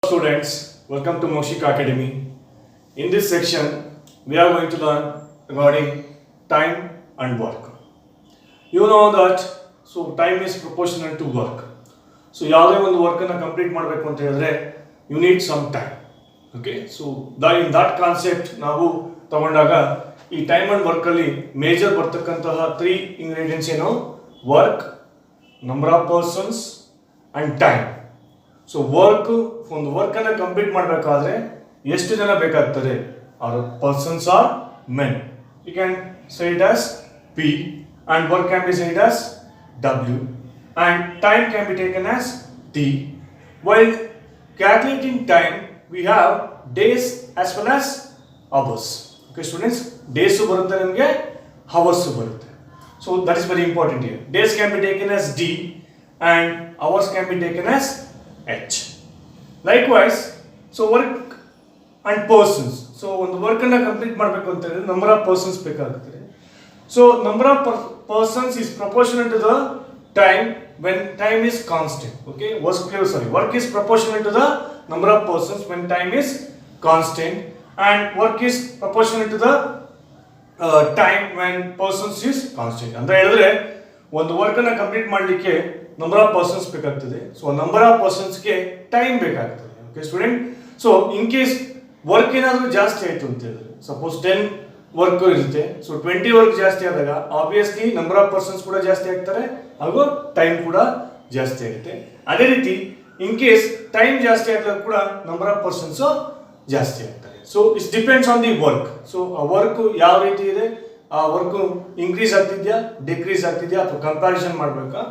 Students, welcome to Moshika Academy. In this section, we are going to learn regarding time and work. You know that time is proportional to work. So ಯಾವುದೇ ಒಂದು work ಅನ್ನು complete ಮಾಡಬೇಕು ಅಂತ ಹೇಳಿದ್ರೆ you need some time. Okay, so in that concept ನಾವು ತಗೊಂಡಾಗ ಈ time and work ಅಲ್ಲಿ ಮೇಜರ್ ಬರ್ತಕ್ಕಂತಹ 3 ಇಂಗ್ರೀಡಿಯೆಂಟ್ಸ್ ಏನು work, number of persons and time. So ಒಂದು ವರ್ಕನ್ನು ಕಂಪ್ಲೀಟ್ ಮಾಡಬೇಕಾದ್ರೆ ಎಷ್ಟು ಜನ ಬೇಕಾಗ್ತದೆ? Or persons or men. You can say it as P and work can be said as W and time can be taken as T. While calculating time, we have days as well as hours. Okay students, days ಬರುತ್ತೆ ನಮಗೆ, hours ಬರುತ್ತೆ. So that is very important here. Days can be taken as D and hours can be taken as H. Likewise, so work and persons. So ಒಂದು work ಅನ್ನು complete ಮಾಡಬೇಕು ಅಂತ ಹೇಳಿದ್ರೆ number of persons ಬೇಕಾಗುತ್ತದೆ. So number of persons is proportional to the time when time is constant. Okay, work is proportional to the number of persons when time is constant, and work is proportional to the time when persons is constant. ಅಂದ್ರೆ ಹೇಳಿದ್ರೆ ಒಂದು work ಅನ್ನು complete ಮಾಡಲಿಕ್ಕೆ number of persons ಬೇಕಾಗ್ತದೆ. So number of ಪರ್ಸನ್ಸ್ಗೆ time ಬೇಕಾಗ್ತದೆ. Okay student, so in case work ಏನಾದರೂ ಜಾಸ್ತಿ ಆಯಿತು ಅಂತ ಹೇಳಿದ್ರೆ, ಸಪೋಸ್ 10 ವರ್ಕ್ ಇರುತ್ತೆ, ಸೊ 20 ವರ್ಕ್ ಜಾಸ್ತಿ ಆದಾಗ ಆಬ್ವಿಯಸ್ಲಿ ನಂಬರ್ ಆಫ್ ಪರ್ಸನ್ಸ್ ಕೂಡ ಜಾಸ್ತಿ ಆಗ್ತಾರೆ ಹಾಗೂ ಟೈಮ್ ಕೂಡ ಜಾಸ್ತಿ ಆಗುತ್ತೆ. ಅದೇ ರೀತಿ ಇನ್ ಕೇಸ್ ಟೈಮ್ ಜಾಸ್ತಿ ಆದಾಗ ಕೂಡ ನಂಬರ್ ಆಫ್ ಪರ್ಸನ್ಸ್ ಜಾಸ್ತಿ ಆಗ್ತಾರೆ. So it's depends on the work. So ಆ ವರ್ಕ್ ಯಾವ ರೀತಿ ಇದೆ, ಆ ವರ್ಕ್ ಇನ್ಕ್ರೀಸ್ ಆಗ್ತಿದ್ಯಾ, ಡಿಕ್ರೀಸ್ ಆಗ್ತಿದ್ಯಾ ಅಥವಾ ಕಂಪ್ಯಾರಿಸನ್ ಮಾಡಬೇಕಾ,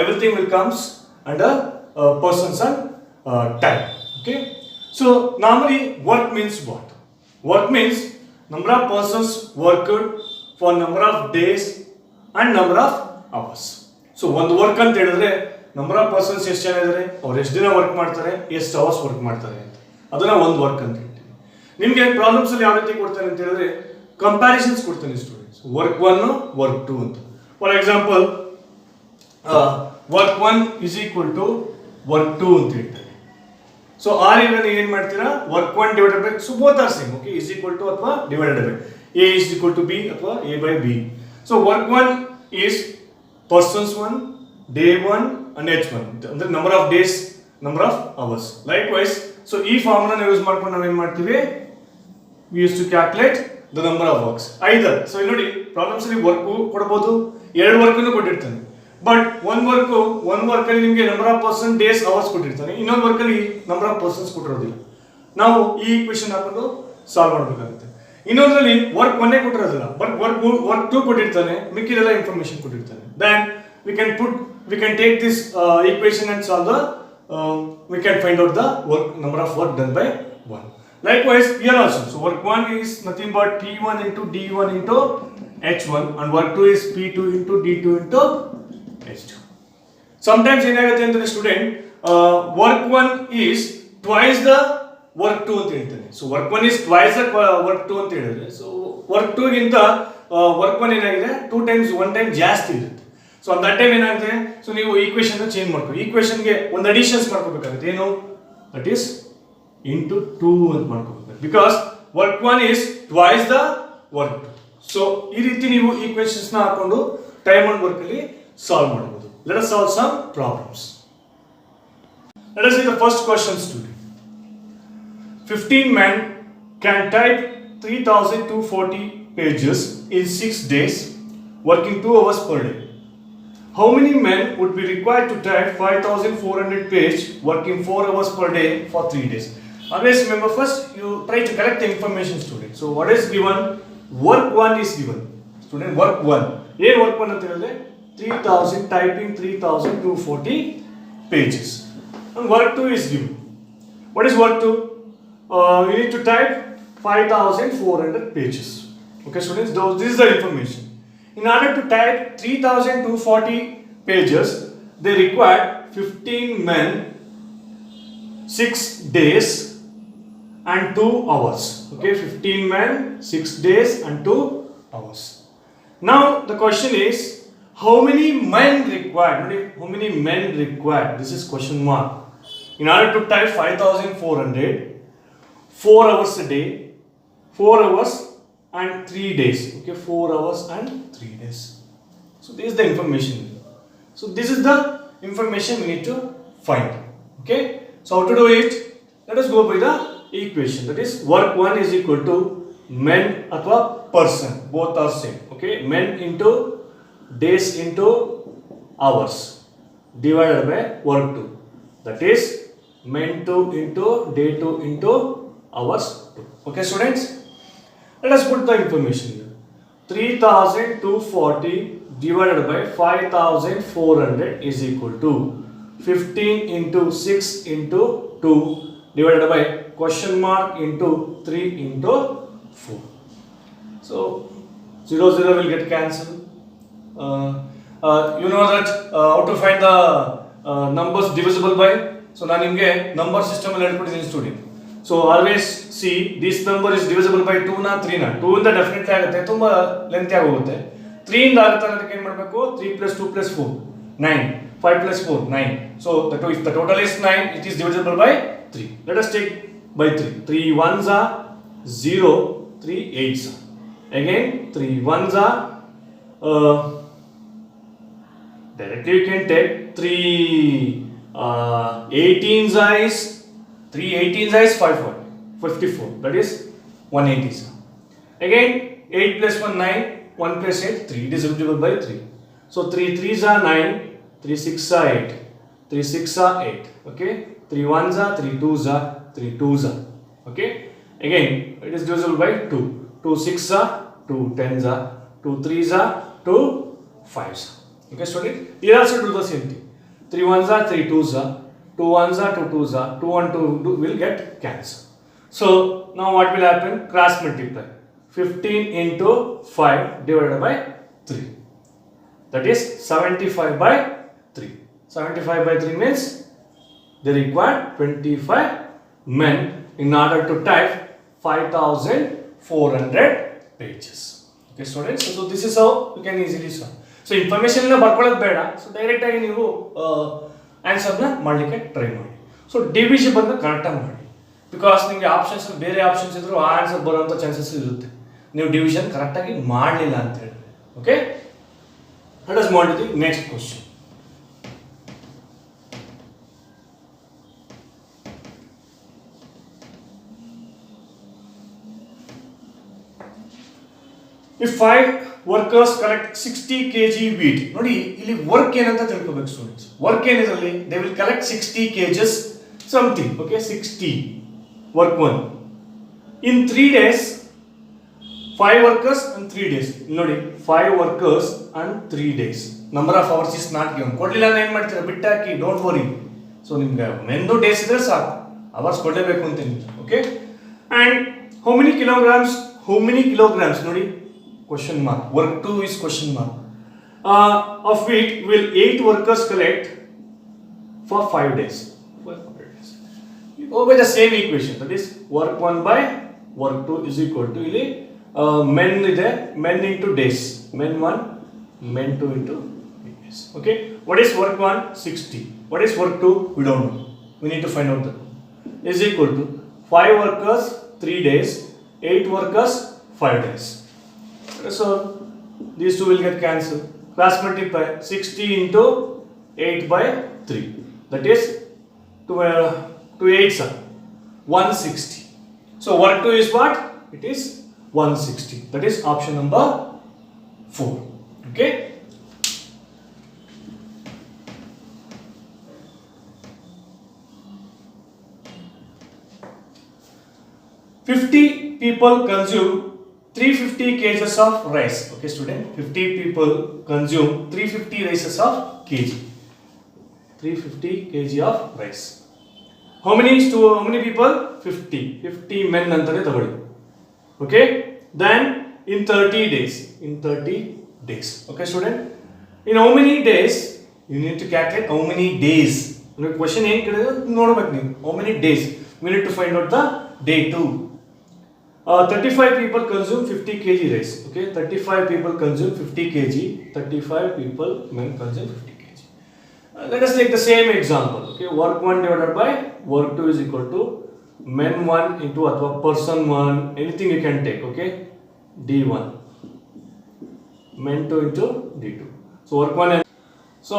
everything will comes under persons and time. Okay, so normally work means what? Work means number of persons worked for number of days and number of hours. So ಒಂದು work ಅಂತ ಹೇಳಿದ್ರೆ number of persons ಎಷ್ಟು ಜನ ಇದ್ದಾರೆ, ಅವ್ರು ಎಷ್ಟು ದಿನ work ಮಾಡ್ತಾರೆ, ಎಷ್ಟು ಅವರ್ಸ್ ವರ್ಕ್ ಮಾಡ್ತಾರೆ ಅಂತ, ಅದನ್ನ ಒಂದು ವರ್ಕ್ ಅಂತ ಹೇಳ್ತೀವಿ. ನಿಮಗೆ ಪ್ರಾಬ್ಲಮ್ಸ್ ಅಲ್ಲಿ ಯಾವ ರೀತಿ ಕೊಡ್ತಾರೆ ಅಂತ ಹೇಳಿದ್ರೆ ಕಂಪ್ಯಾರಿಸನ್ಸ್ ಕೊಡ್ತಾನೆ ಸ್ಟೂಡೆಂಟ್ಸ್, ವರ್ಕ್ 1 ವರ್ಕ್ 2 ಅಂತ. For example work 1 is equal to work 2 ಅಂತ ಹೇಳ್ತಾರೆ. ಸೊ ಆರ್ ಇವಾಗ ಏನ್ ಮಾಡ್ತೀರಾ, work 1 divided by, so both are same. Okay, is equal to ಅಥವಾ divided by A is equal to B ಅಥವಾ A by B. So work 1 is persons 1, day 1 and H 1 ಅಂದ್ರೆ number of days, number of hours. Likewise, so ಈ formula use ಮಾಡ್ಕೊಂಡು ನಾವೇನ್ ಮಾಡ್ತೀವಿ, we use to calculate the number of works either. So ಇಲ್ಲಿ ನೋಡಿ problems ಅಲ್ಲಿ work ಕೊಡಬಹುದು, 2 work ಅನ್ನು ಕೊಟ್ಟಿರ್ತಾನೆ, ಬಟ್ ಒಂದು ವರ್ಕ್ ಅಲ್ಲಿ ನಿಮಗೆ number of person, days, hours ಕೊಟ್ಟಿರ್ತಾನೆ, ಇನ್ನೊಂದು ವರ್ಕ್ ಅಲ್ಲಿ ನಂಬರ್ ಆಫ್ ಪರ್ಸನ್ಸ್ ಕೊಟ್ಟಿರೋದಿಲ್ಲ. ನಾವು ಈ ಈಕ್ವೇಷನ್ ಹಾಕೊಂಡು ಸಾಲ್ವ್ ಮಾಡಬೇಕಾಗುತ್ತೆ. ಇನ್ನೊಂದರಲ್ಲಿ ವರ್ಕ್ 1 ಕೊಟ್ಟಿರೋದಿಲ್ಲ, ಬಟ್ ವರ್ಕ್ 2 ಕೊಟ್ಟಿರ್ತಾನೆ, ಮಿಕ್ಕಿದೆಲ್ಲ ಇನ್ಫಾರ್ಮೇಶನ್ ಕೊಟ್ಟಿರ್ತಾನೆ. Then we can take this equation and solve we can find out the number of work done by 1. Likewise here also, so work 1 is nothing but P1 into D1 into H1 and work 2 is P2 into D2 into H2. Sometimes ಏನಾಗುತ್ತೆ ಅಂದ್ರೆ student work 1 is twice the work 2 ಅಂತ ಹೇಳ್ತಾನೆ. So work 1 is twice the work 2 ಅಂತ ಹೇಳಿದ್ರೆ, so work 2 ಗಿಂತ work 1 ಏನಾಗಿದೆ 2 times 1 time ಜಾಸ್ತಿ ಇರುತ್ತೆ. ಸೊ ಅಟ್ ದಟ್ ಟೈಮ್ ಏನಾಗುತ್ತೆ, ಸೊ ನೀವು ಈಕ್ವೇಷನ್ ಚೇಂಜ್ ಮಾಡ್ಕೊಳ್ಳಿ, ಈಕ್ವೇಷನ್ಗೆ ಒಂದು ಅಡಿಷನ್ಸ್ ಮಾಡ್ಕೋಬೇಕಾಗುತ್ತೆ. ಏನು, ದಟ್ ಈಸ್ ಇಂಟು 2 ಅಂತ ಮಾಡ್ಕೋಬೇಕು, because work 1 is twice the work 2. So ಈ ರೀತಿ ನೀವು ಈಕ್ವೇಷನ್ಸ್ ನ ಹಾಕೊಂಡು ಟೈಮ್ ಅಂಡ್ ವರ್ಕ್ ಅಲ್ಲಿ solve ಮಾಡಬಹುದು. Let us solve some problems. Let us see the first question student. 15 men can type 3240 pages in 6 days working 2 hours per day. How many men would be required to type 5400 page working 4 hours per day for 3 days? Always remember, first you try to collect the information student. So what is given? Work 1 is given. Student, work 1. ಏನು work 1 ಅಂತ ಹೇಳಿದ್ರೆ 3000 typing 3240 pages, and work 2 is given. What is work 2? We need to type 5400 pages. Okay students, this is the information. In order to type 3240 pages, they require 15 men, 6 days and 2 hours. Okay, 15 men, 6 days and 2 hours. Now the question is, how many men required? How many men required? This is question mark. In order to type 5400, 4 hours a day, 4 hours and 3 days. Okay, 4 hours and 3 days. So this is the information. So this is the information we need to find. Okay, so how to do it? Let us go by the equation. That is work 1 is equal to men athwa person, both are same. Okay, men into days into hours divided by work 2. That is men 2 into day 2 into hours 2. Okay students, let us put the information here. 3240 divided by 5400 is equal to 15 into 6 into 2 divided by question mark into 3 into 4. So 0 0 will get cancelled. You know that how to find the numbers divisible by. So ನಾನು ನಿಮಗೆ number system ಅಲ್ಲಿ ಹೇಳ್ಕೊಟ್ಟಿದ್ದೀನಿ student. So always see this number is divisible by 2 na 3 na. 2 ಇಂದ definitely ಆಗುತ್ತೆ, ತುಂಬಾ ಲೆಂಥಿ ಆಗಿ ಹೋಗುತ್ತೆ. 3 ಇಂದ ಆಗುತ್ತೆ ಅನ್ನೋದಕ್ಕೆ ಏನು ಮಾಡಬೇಕು? 3 + 2 + 4 9, 5 + 4 9. So if the total is 9, it is divisible by 3. Let us take by 3. 3 1s are 0, 3 8s are. Again 3 1s are directly you can take 3 18s is 3 18s is 54. That is 180s. Again 8 + 1 9, 1 + 8 3. It is divisible by 3. So 3 3s are 9, 3 6 are 8, 3 6 are 8. Okay, 3 1s are 3 2s are 3 2s are. Okay, again it is divisible by 2. 2 6 are 2 10s are 2 3s are 2 5s. Okay student, here also do the same thing. 3 1s are 3 2s are 2 1s are 2 2s are 2 1 2 will get cancelled. So now what will happen? Cross multiply. 15 into 5 divided by 3. That is 75 by 3. 75 by 3 means they require 25 men in order to type 5400 pages. Okay students, so this is how you can easily solve. So information na ಬರ್ಕೊಳ್ಳೋದು ಬೇಡ. So direct ಆಗಿ ನೀವು answer ನ ಮಾಡಲಿಕ್ಕೆ try ಮಾಡಿ. So division ಬಂದು correct ಆಗಿ ಮಾಡಿ. Because ನಿಮಗೆ ಆಪ್ಷನ್ಸ್ ಬೇರೆ ಆಪ್ಷನ್ಸ್ ಇದ್ರೂ ಆ ಆನ್ಸರ್ ಬರುವಂತ ಚಾನ್ಸಸ್ ಇರುತ್ತೆ. ನೀವು ಡಿವಿಷನ್ ಕರೆಕ್ಟ್ ಆಗಿ ಮಾಡಲಿಲ್ಲ ಅಂತ ಹೇಳಿ. Okay, let us move to the next question. If 5 workers collect 60 kg wheat, ನೋಡಿ ಇಲ್ಲಿ ವರ್ಕ್ ಏನಂತ ತಿಳ್ಕೋಬೇಕು ಸ್ಟೂಡೆಂಟ್ಸ್. ವರ್ಕ್ ಏನಿರಲಿ, they will collect 60 kgs something. Okay, 60 work 1 in 3 days. 5 workers and 3 days. ನೋಡಿ 5 workers and 3 days. Number of hours is not given. ಕೊಡ್ಲಿಲ್ಲ ಅಂದ್ರೆ ಏನು ಮಾಡ್ತೀರಾ? ಬಿಟ್ಟಾಕಿ, ಡೋಂಟ್ ವರಿ. ಸೊ ನಿಮ್ಗೆ ಮೆಂದು ಡೇಸ್ ಇದ್ರೆ ಸಾಕು, ಅವರ್ಸ್ ಕೊಡಲೇಬೇಕು ಅಂತ ಏನಿಲ್ಲ. Okay, and how many kilograms ನೋಡಿ question mark, work 2 is question mark, of wheat will 8 workers collect for 5 days. You go by the same equation, that is work 1 by work 2 is equal to ಇಲ್ಲಿ men ಇದೆ, men into days, men 1 men 2 into days. Okay, what is work 1? 60. What is work 2? We don't know, we need to find out that. Is equal to 5 workers 3 days, 8 workers 5 days. So these two will get cancelled. Cross multiply. 60 into 8 by 3. That is 2 8s are 160. So work 2 is what? It is 160. That is option number 4. Okay. "50 people consume 350 kgs of rice." Okay student, 50 people consume 350 rices of kg. 350 kg of rice. How many people? 50 men antane tagoli. Okay, then in 30 days. Okay student, in how many days? You need to calculate how many days. Question ಏನು ಕೇಳಿದ್ರೆ ನೋಡಬೇಕು ನೀವು. How many days? We need to find out the day 2. 35 people consume 50 kg rice. Okay, 35 people consume 50 kg. 35 people men consume 50 kg. Let us take the same example. Okay, work 1 divided by work 2 is equal to men 1 into अथवा person 1, anything you can take. Okay, d1 men 2 into d2. So work 1 and so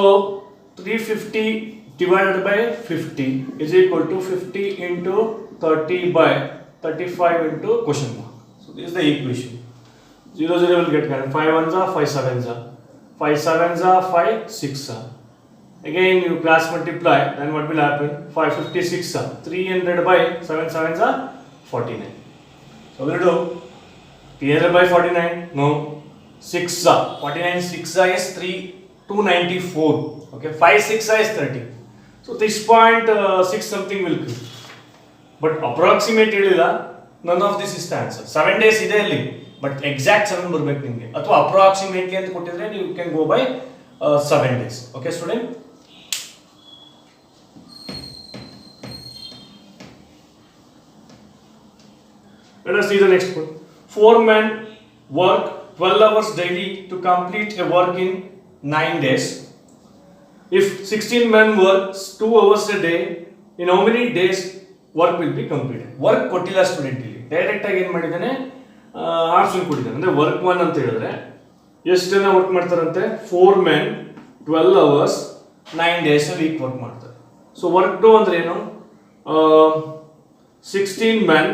350 divided by 50 is equal to 50 into 30 by 35 into question mark. So this is the equation. 0 0 will get cancelled. 5 ones are 5 sevens are 5 sevens are 5 6 are. Again you cross multiply, then what will happen? 556 are 300 by 7 sevens are 49. So what will you do? 300 by 49? No. 6 are 49 6 are is 294. Okay, 5 6 are is 30. So this point 6 something will come. But approximate ಹೇಳಿಲ್ಲ, none of this is the answer. 7 days ಇದೆ ಇಲ್ಲಿ, but exact 7 ಬರಬೇಕು ನಿಮಗೆ, ಅಥವಾ approximately ಅಂತ ಕೊಟ್ಟಿದ್ರೆ you can go by 7 days. Okay student? Let us see the next one. 4 men work 12 hours daily to complete a work in 9 days. If 16 men work 2 hours a day, in how many days work will be completed? Work ಕೊಟ್ಟಿಲ್ಲ student, ಇಲ್ಲಿ direct ಆಗಿ ಏನು ಮಾಡಿದ್ದಾನೆ, option ಕೊಟ್ಟಿದ್ದಾನೆ. ಅಂದರೆ work 1 ಅಂತ ಹೇಳಿದ್ರೆ ಎಷ್ಟು ಜನ ವರ್ಕ್ ಮಾಡ್ತಾರಂತೆ? 4 men 12 hours 9 days a week work ಮಾಡ್ತಾರೆ. ಸೊ ವರ್ಕ್ 2 ಅಂದ್ರೆ ಏನು? 16 men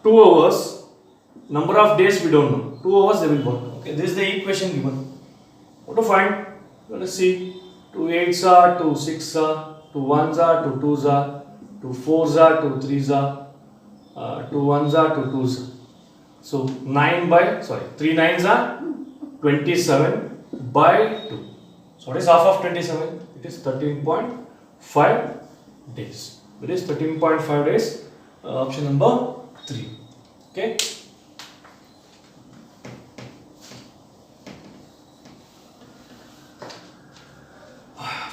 2 hours, number of days we don't know, 2 hours they will work. Okay, this is the equation given. What to find? Let us see. 2 8s are, 2 6s are, 2 1s are, 2 2s are, 2 4s are, 2 3s are, 2 1s are, 2 2s are. So 3 9s are 27 by 2. So what is half of 27? It is 13.5 days. It is 13.5 days. Option number 3. Okay.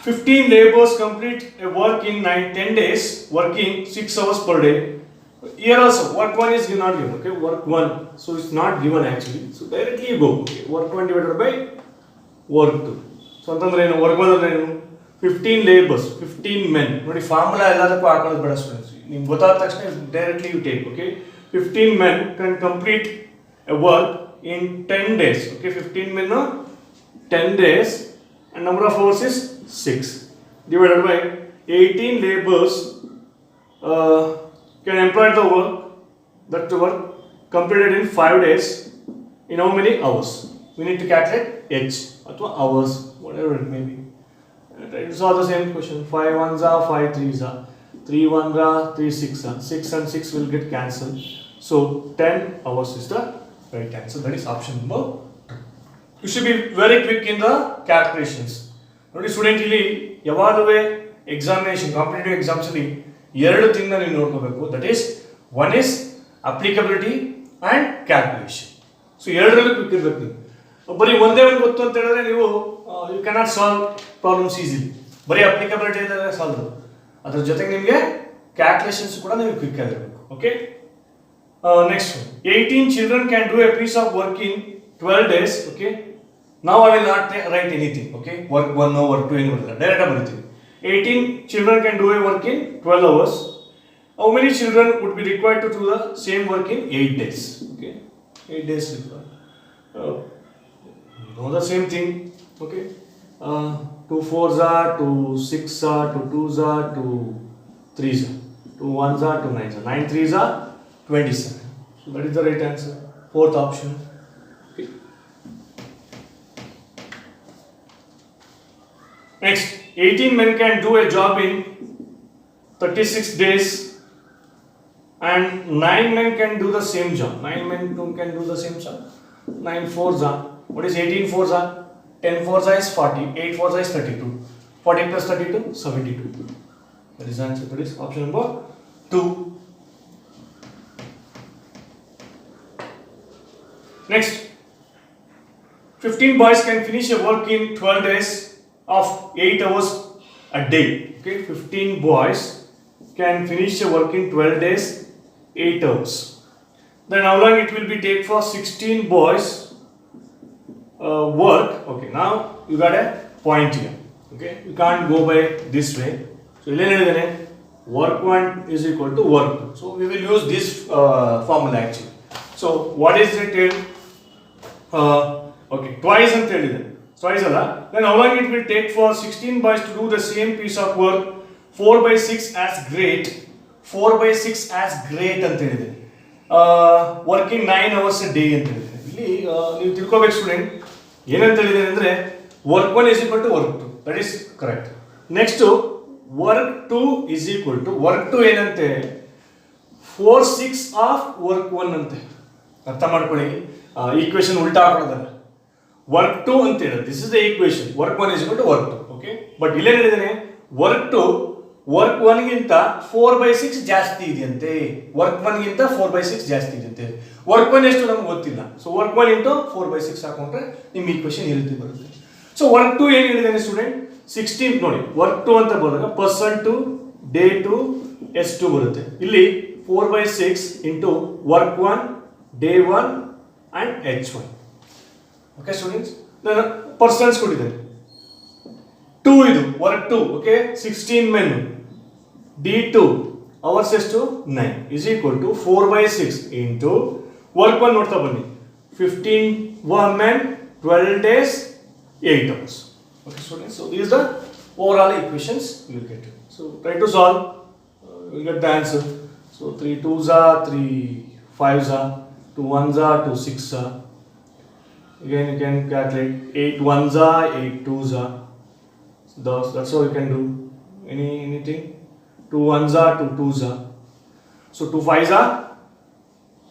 15 laborers complete a work in 10 days, working 6 hours per day. Here also, work 1 is not given. Okay, work 1. So it's not given actually. So directly you go. Okay, work 1 divided by work 2. So ಅಂತಂದ್ರೆ ಏನು? work 1 ಅಂದ್ರೆ ಏನು? 15 laborers, 15 men. ನೋಡಿ formula ಎಲ್ಲದಕ್ಕೂ ಹಾಕೋದು ಬೇಡ students. ನಿಮ್ಗೆ ಗೊತ್ತಾದ ತಕ್ಷಣ directly you take. Okay, 15 men can complete a work in 10 days. Okay, 15 men 10 days and number of hours is 6 divided by 18 laborers can employ the work, that the work completed in 5 days in how many hours? We need to calculate h or hours, whatever it may be. It's all the same question. 5 1s are, 5 3s are, 3 1s are, 3 6s are. 6 and 6 will get cancelled. So 10 hours is the right answer. That is option number 2. You should be very quick in the calculations. ನೋಡಿ student, ಇಲ್ಲಿ ಯಾವಾಗಲೂ examination competitive ಎಕ್ಸಾಮ್ಸಲ್ಲಿ 2 ಥಿಂಗ್ನ ನೀವು ನೋಡ್ಕೋಬೇಕು. That is one is applicability and calculation. So ಎರಡರಲ್ಲೂ quick ಇರಬೇಕು. ನೀವು ಬರೀ ಒಂದೇ ಒಂದು ಗೊತ್ತು ಅಂತ ಹೇಳಿದ್ರೆ ನೀವು you cannot solve problems easily. ಬರೀ ಅಪ್ಲಿಕಬಿಲಿಟಿ ಇದ್ದರೆ ಸಾಲ್ವ್, ಅದ್ರ ಜೊತೆಗೆ ನಿಮಗೆ ಕ್ಯಾಲ್ಕುಲೇಷನ್ಸ್ ಕೂಡ ನೀವು ಕ್ವಿಕ್ ಆಗಿರಬೇಕು. Okay, next 18 children can do a piece of work in 12 days. Okay, now I will not write anything. Okay, work 1 no work 2 ಏನು ಬರಲ್ಲ, ಡೈರೆಕ್ಟ್ ಆಗಿ ಬರೀತೀವಿ. 18 children can do a work in 12 hours. How many children would be required to do the same work in 8 days? Okay, 8 days required. Know the same thing. Okay, 2 4s are, 2 6s are, 2 2s are, 2 3s are, 2 1s are, 2 9s are, 9 3s are 27. So that is the right answer. Fourth option. Okay. Next, 18 men can do a job in 36 days and 9 men can do the same job. 9 men can do the same job. 9 4s are, what is 18 4s are? 10 4s are is 40, 8 4s are is 32. 40 plus 32, 72. That is the answer. That is option number 2. Next, 15 boys can finish a work in 12 days of 8 hours a day. Okay, 15 boys can finish a work in 12 days, 8 hours. Then how long it will be take for 16 boys work? Okay, now you got a point here. Okay, you can't go by this way. So illen helidane work 1 is equal to work 2. So we will use this formula actually. So what is it here? Okay, twice ಅಂತ ಹೇಳಿದೆ. Twice ಅಲ್ಲ. Then how long it will take for 16 boys to do the same piece of work? 4 by 6 as great. 4 by 6 as great ಅಂತ ಹೇಳಿದೆ. Working 9 hours a day ಅಂತ ಹೇಳಿದೆ. ಇಲ್ಲಿ ನೀವು ತಿಳ್ಕೋಬೇಕು ಸ್ಟೂಡೆಂಟ್ ಏನಂತ ಹೇಳಿದೆ ಅಂದ್ರೆ work 1 is equal to work 2. That is correct. Next work 2 is equal to work 2 ಏನಂತೆ 4/6 of work 1 ಅಂತೆ. ಅರ್ಥ ಮಾಡ್ಕೊಳ್ಳಿ, ಈಕ್ವೇಶನ್ ಉಲ್ಟಾ ಹಾಕೋದಲ್ಲ. ವರ್ಕ್ 2 ಅಂತ ಹೇಳೋದು this is the equation. Work 1 is equal to work 2. Okay, but ಇಲ್ಲೇ ಹೇಳಿದ್ದೇನೆ ವರ್ಕ್ 2 ವರ್ಕ್ 1 ಗಿಂತ 4/6 ಜಾಸ್ತಿ ಇದೆಯಂತೆ. ವರ್ಕ್ 1 ಗಿಂತ 4/6 ಜಾಸ್ತಿ ಇದೆಯಂತೆ. ವರ್ಕ್ 1 ಎಷ್ಟು ನಮ್ಗೆ ಗೊತ್ತಿಲ್ಲ. ಸೊ ವರ್ಕ್ 1 ಇಂಟು 4/6 ಹಾಕೊಂಡ್ರೆ ನಿಮ್ಮ ಈಕ್ವೇಶನ್ ಈ ರೀತಿ ಬರುತ್ತೆ. ಸೊ ವರ್ಕ್ 2 ಏನು ಹೇಳಿದ್ದೇನೆ ಸ್ಟೂಡೆಂಟ್ 16 ನೋಡಿ. ವರ್ಕ್ 2 ಅಂತ ಬಂದಾಗ person to day to S2 ಬರುತ್ತೆ. ಇಲ್ಲಿ 4/6 into work 1 day 1 and H1. Okay students, then persons ಕೊಟ್ಟಿದ್ದಾರೆ 2 ಇದು work 2. Okay, 16 men D2 hours ಎಷ್ಟು 9 is equal to 4/6 into work 1 ನೋಡ್ತಾ ಬನ್ನಿ 15 men 12 days 8 hours. Okay students, so these are the overall equations you will get. So try to solve, you will get the answer. So 3 2s are 3 5s are 2 1s are 2 6s are. Again you can calculate 8 1s are 8 2s are. So that's how you can do anything. 2 1s are 2 2s are. So 2 5s are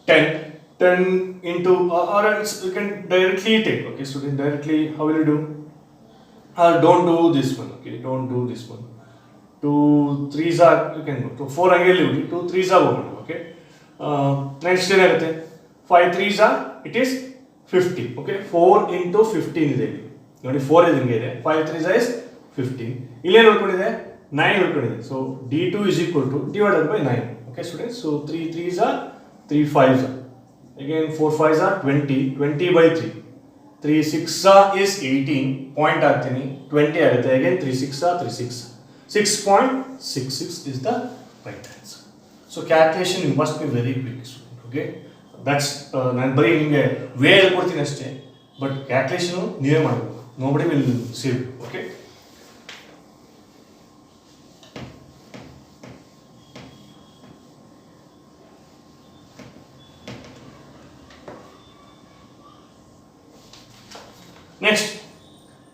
10 into or else you can directly take. Okay student, directly how will you do? Don't do this one. Okay, don't do this one. 2 3s are you can go to 4 angel 2 3s are over. Okay, next ಏನಾಗುತ್ತೆ 5 3s are it is 50. Okay, 4 into 15 ಇದೆ ಇಲ್ಲಿ ನೋಡಿ. 4 ಇದೆ ಹಿಂಗೆ ಇದೆ. 5 3s is 15. ಇಲ್ಲಿ ಏನು ಉಳ್ಕೊಂಡಿದೆ 9 ಉಳ್ಕೊಂಡಿದೆ. So D2 is equal to divided by 9. Okay students, so 3 3s are 3 5s are again 4 5s are 20 20 by 3 3 6 is 18 point ಹಾಕ್ತೀನಿ 20 ಆಗುತ್ತೆ. again 3 6 are 3 6 6.66 is the right answer. So calculation you must be very quick student. Okay, that's ನಾನು ಬರೀ ನಿಮಗೆ way ಹೇಳ್ಕೊಡ್ತೀನಿ ಅಷ್ಟೇ, but calculation ನೀವೇ ಮಾಡಬೇಕು. Nobody will save. Okay, next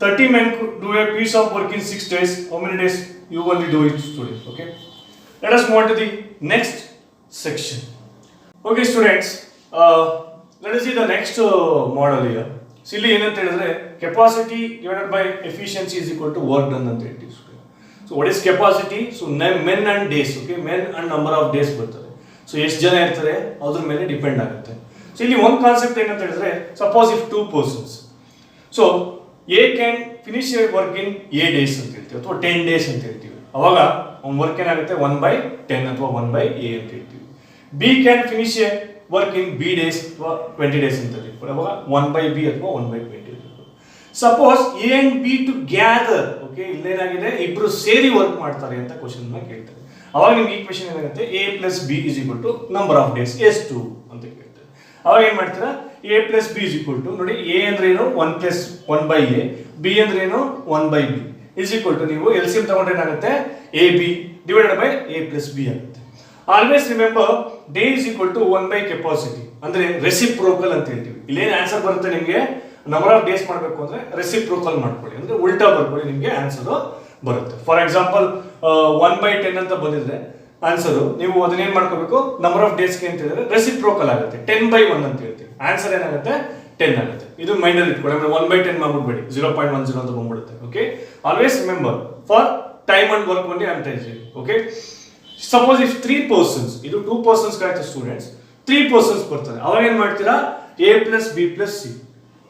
30 men could do a piece of work in 6 days. How many days you only do it students? Okay, let us move on to the next section. Okay students, let us see the next model here. So ಇಲ್ಲಿ ಏನಂತ ಹೇಳಿದ್ರೆ capacity divided by efficiency is equal to work done ಅಂತ ಹೇಳ್ತೀವಿ. So what is capacity? So men and days. Okay, men and number of days ಬರ್ತದೆ. So ಎಷ್ಟು ಜನ ಇರ್ತಾರೆ ಅದ್ರ ಮೇಲೆ ಡಿಪೆಂಡ್ ಆಗುತ್ತೆ. ಸೊ ಇಲ್ಲಿ ಒಂದು ಕಾನ್ಸೆಪ್ಟ್ ಏನಂತ ಹೇಳಿದ್ರೆ suppose if 2 persons, so A can finish work in a days ಅಂತ ಹೇಳ್ತೀವಿ ಅಥವಾ 10 days ಅಂತ ಹೇಳ್ತೀವಿ. ಅವಾಗ ಒಂದು ವರ್ಕ್ ಏನಾಗುತ್ತೆ 1/10 ಅಥವಾ 1/a ಅಂತ ಹೇಳ್ತೀವಿ. B can finish A work in B days ಅಥವಾ 20 days ಅಂತ ಹೇಳ್ತೀವಿ. ಅವಾಗ 1/b ಅಥವಾ 1/20. Suppose A and B together. Okay, ಇಲ್ಲೇನಾಗಿದೆ ಇಬ್ರು ಸೇರಿ ವರ್ಕ್ ಮಾಡ್ತಾರೆ ಅಂತ ಕ್ವಶನ್ ಕೇಳ್ತಾರೆ. ಅವಾಗ ನಿಮ್ಗೆ ಈಕ್ವೇಶನ್ ಏನಾಗುತ್ತೆ a plus b is equal to number of days S2 ಅಂತ ಕೇಳ್ತಾರೆ. ಅವಾಗ ಏನ್ ಮಾಡ್ತೀರಾ a plus b is equal to ನೋಡಿ a ಅಂದ್ರೆ ಏನು 1 plus 1/a, b ಅಂದ್ರೆ ಏನು 1/b is equal to ನೀವು LCM ತಗೊಂಡ್ರೆ ಏನಾಗುತ್ತೆ ab divided by a plus b ಆಗುತ್ತೆ. Always remember day is equal to 1 by capacity ಅಂದ್ರೆ ರೆಸಿಪ್ರೋಕಲ್ ಅಂತ ಹೇಳ್ತೀವಿ. ಇಲ್ಲೇನು ಆನ್ಸರ್ ಬರುತ್ತೆ ನಿಮಗೆ ನಂಬರ್ ಆಫ್ ಡೇಸ್ ಮಾಡಬೇಕು ಅಂದ್ರೆ ರೆಸಿಪ್ರೋಕಲ್ ಮಾಡ್ಕೊಳ್ಳಿ, ಅಂದ್ರೆ ಉಲ್ಟಾ ಬರ್ಕೊಳ್ಳಿ, ನಿಮಗೆ ಆನ್ಸರ್ ಬರುತ್ತೆ. ಫಾರ್ ಎಕ್ಸಾಂಪಲ್ 1/10 ಅಂತ ಬಂದಿದ್ರೆ ಆನ್ಸರ್ ನೀವು ಅದನ್ನೇನ್ ಮಾಡ್ಕೋಬೇಕು ನಂಬರ್ ಆಫ್ ಡೇಸ್ಗೆ ಅಂತ ಹೇಳಿದ್ರೆ ರೆಸಿಪ್ರೋಕಲ್ ಆಗುತ್ತೆ. 10/1 ಅಂತ ಹೇಳ್ತೀವಿ, ಆನ್ಸರ್ ಏನಾಗುತ್ತೆ 10 ಆಗುತ್ತೆ. ಇದು ಮೈಂಡ್ ಅಲ್ಲಿ ಇಟ್ಕೊಳ್ಳಿ. ಅಂದ್ರೆ 1/10 ಮಾಡ್ಬಿಡ್ಬೇಡಿ, 0.10 ಅಂತ ಬಂದ್ಬಿಡುತ್ತೆ. Okay, always remember for time and work only ಅಂತ ಹೇಳ್ತೀವಿ. ಓಕೆ, ಸಪೋಸ್ ಇಫ್ 3 persons, ಇದು 2 persons ಆಯ್ತು ಸ್ಟೂಡೆಂಟ್ಸ್, 3 persons ಬರ್ತಾರೆ. ಅವಾಗ ಏನ್ ಮಾಡ್ತೀರಾ a plus b plus c.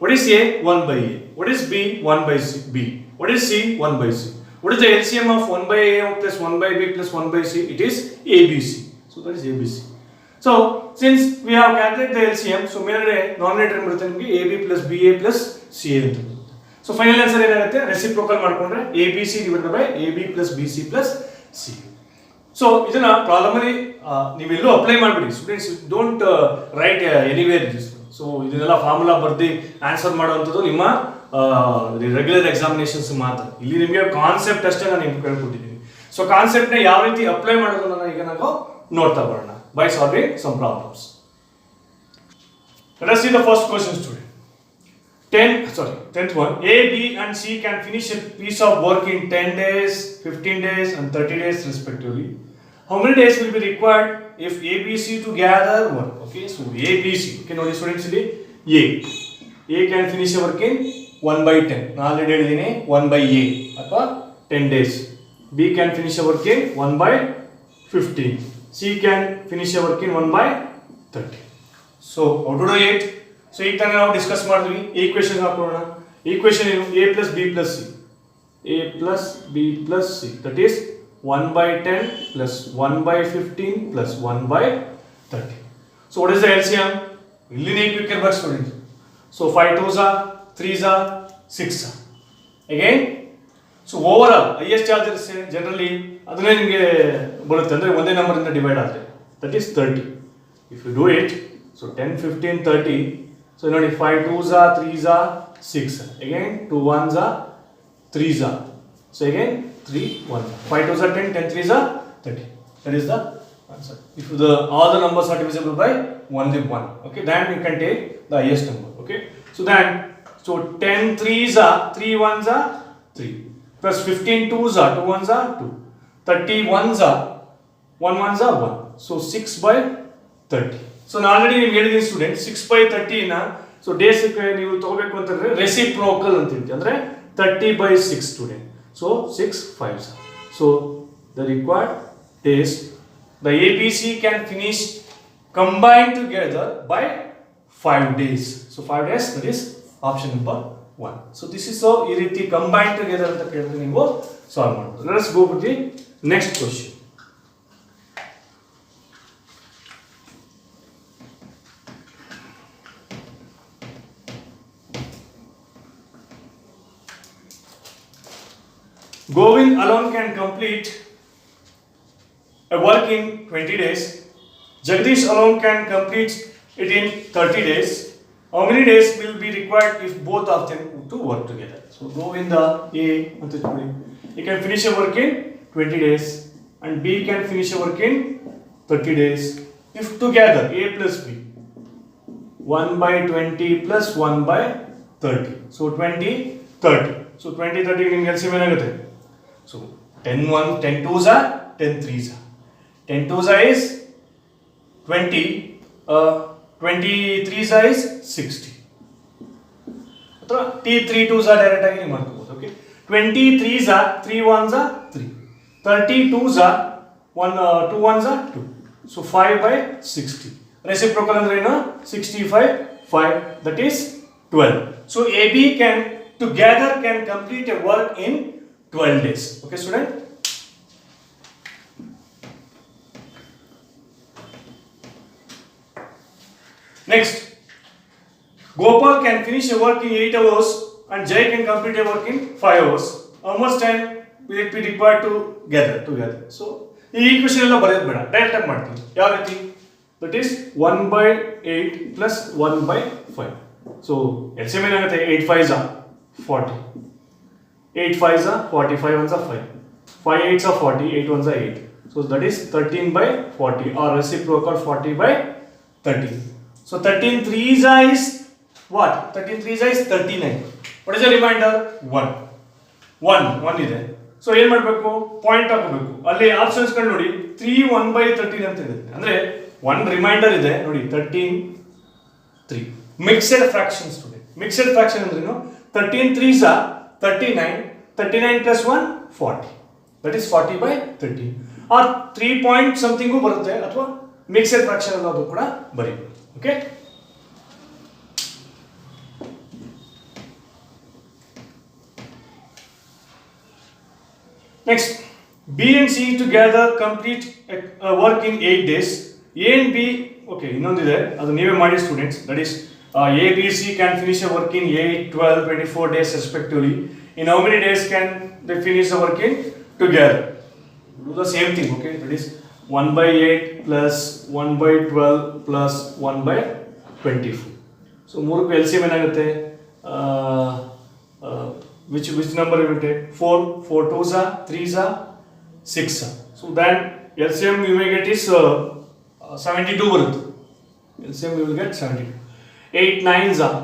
What is a? 1/a. What is b? 1/b. What is c? 1/c. What is the LCM of 1/a plus 1/b plus 1/c? It is abc. So that is abc. So since we have calculated the LCM, so ಮೇಲ್ಗಡೆ denominator ಬರುತ್ತೆ ನಿಮಗೆ ab plus ba plus ca ಅಂತ. So final answer ಏನಾಗುತ್ತೆ, reciprocal ಮಾಡ್ಕೊಂಡ್ರೆ A B C divided by A B plus B C plus C. So ಇದನ್ನ problem ಅಲ್ಲಿ ನೀವೆಲ್ಲೂ apply ಮಾಡಬೇಡಿ students, don't right anywhere this. So ಇದನ್ನೆಲ್ಲ formula ಬರ್ದು answer ಮಾಡುವಂಥದ್ದು ನಿಮ್ಮ ರೆಗ್ಯುಲರ್ ಎಕ್ಸಾಮಿನೇಷನ್ಸ್ ಮಾತ್ರ. ಇಲ್ಲಿ ನಿಮಗೆ ಕಾನ್ಸೆಪ್ಟ್ ಅಷ್ಟೇ ನಾನು ನಿಮ್ಗೆ ಹೇಳ್ಕೊಟ್ಟಿದ್ದೀನಿ. ಸೊ ಕಾನ್ಸೆಪ್ಟ್ನ ಯಾವ ರೀತಿ ಅಪ್ಲೈ ಮಾಡೋದನ್ನ ಈಗ ನಾವು ನೋಡ್ತಾ ಬರೋಣ by solving some problems. Let us see the first question, student. 10th one. A, B and C can finish a piece of work in 10 days, 15 days and 30 days respectively. How many days will be required if A, B, C together work? Okay, so A, B, C. Okay, now students, A can finish a work in 1/10. Now already ಹೇಳಿದೀನಿ 1/A ಅಥವಾ 10 days. B can finish a work in 1/15. C can finish a work in 1/30. So how to do it? So ಈಗ ತಾನೇ ನಾವು discuss ಮಾಡಿದ್ವಿ. Equation ಹಾಕೋಣ. Equation ಏನು? A plus B plus C. A plus B plus C. That is 1/10 plus 1/15 plus 1/30. So what is the LCM? ಇಲ್ಲಿ ನೀವು quick ಇರಬೇಕು student. So 5 2s are 3s are 6 are. Again, so overall highest charges generally ಅದನ್ನೇ ನಿಮಗೆ ಬರುತ್ತೆ ಅಂದ್ರೆ ಒಂದೇ number ಇಂದ divide ಆದ್ರೆ that is 30. If you do it, so 10 15 30. So ನೋಡಿ 5 2s are 3s are 6 are. Again 2 1s are 3s are. So again 3 1 5 2s are 10 10 3s are 30. That is the answer. If all the numbers are divisible by only 1, okay, then you can take the highest number. Okay, so 10 3s are 3 1s are 3 plus 15 2s are 2 1s are 2, 30 1s are 1 1s are 1. So 6/30. So ನಾನು already ನಿಮ್ಗೆ ಹೇಳಿದ್ದೀನಿ student 6/30 ನ so days ನೀವು ತಗೋಬೇಕು ಅಂತಂದ್ರೆ reciprocal ಅಂತ ಹೇಳ್ತೀವಿ, ಅಂದ್ರೆ 30/6 student. So 6 5s. So the required days the A B C can finish combine together by 5 days. So 5 days, that is option number 1. So this is ಈ ರೀತಿ ಕಂಬೈನ್ ಟುಗೆದರ್ ಅಂತ ಕೇಳಿದ್ರೆ ನೀವು ಸಾಲ್ವ್ ಮಾಡಬಹುದು. Let's go with the next question. Govind alone can complete a work in 20 days. Jagdish alone can complete it in 30 days. How many days will be required if both of them to work together? So Govinda A, he can finish a work in 20 days and B can finish a work in 30 days. If together A plus B, 1/20 plus 1/30. So 20 30. So 20 30 ನಿಮಗೆ LCM ಏನಾಗುತ್ತೆ? So 10 2s are 10 3s are. 10 2s are is 20, 20 3s are is 60. ಅಥವಾ 3 2s are direct ಆಗಿ ನೀವು ಮಾಡ್ಕೋಬಹುದು. Okay, 20 3s are 3 1s are 3, 30 2s are 2 1s are 2. So 5/60. Reciprocal ಅಂದ್ರೆ ಏನು? 65 5, that is 12. So AB can together can complete a work in 12 days. Okay, student? Next, Gopal can finish a work in 8 hours and Jay can complete a work in 5 hours. How much time will it be required to gather together? So, ಈ equation ಎಲ್ಲ ಬರೆಯೋದು ಬೇಡ, direct ಆಗಿ ಮಾಡ್ತೀವಿ. ಯಾವ ರೀತಿ? That is 1/8 plus 1/5. So, LCM ಏನಾಗುತ್ತೆ? 8 5s are 40. 8 5s are 40, 5 1s are 5. 5 8s are 40, 8 1s are 8. So that is 13/40 or reciprocal 40/30. So 13 3s is what? 13 3s is 39. What is the remainder? 1 ಇದೆ. So ಏನ್ ಮಾಡಬೇಕು? Point ಹಾಕಬೇಕು. ಅಲ್ಲಿ options ಗಳು ನೋಡಿ 3 1/13 ಅಂತ ಇದೆ. ಅಂದ್ರೆ 1 ರಿಮೈಂಡರ್ ಇದೆ ನೋಡಿ 13 3. Mixed fraction student. Mixed fraction ಅಂದ್ರೆ ಏನು? 13 3s are 39, 39 plus 1 40. That is 40/13. or 3 point something ಬರುತ್ತೆ ಅಥವಾ ಮಿಕ್ಸ್ಡ್ ಫ್ರಾಕ್ಷನ್ ಅನ್ನೋದು ಕೂಡ ಬರೀಬಹುದು. Okay, next, B and C together complete a work in 8 days. A and B, okay, ಇನ್ನೊಂದಿದೆ ಅದು ನೀವೇ ಮಾಡಿ students. That is A, B, C can finish a work in 8, 12, 24 days respectively. In how many days can they finish the work in together? Do the same thing, okay? That is 1 by 8 plus 1 by 12 plus 1 by 24. So, more LCM ಏನಾಗುತ್ತೆ? Which number you will take? 4, 4 2s are, 3s are, 6 are. So then LCM you may get is 72 ಬರುತ್ತೆ. LCM you will get 72. 8 9s are,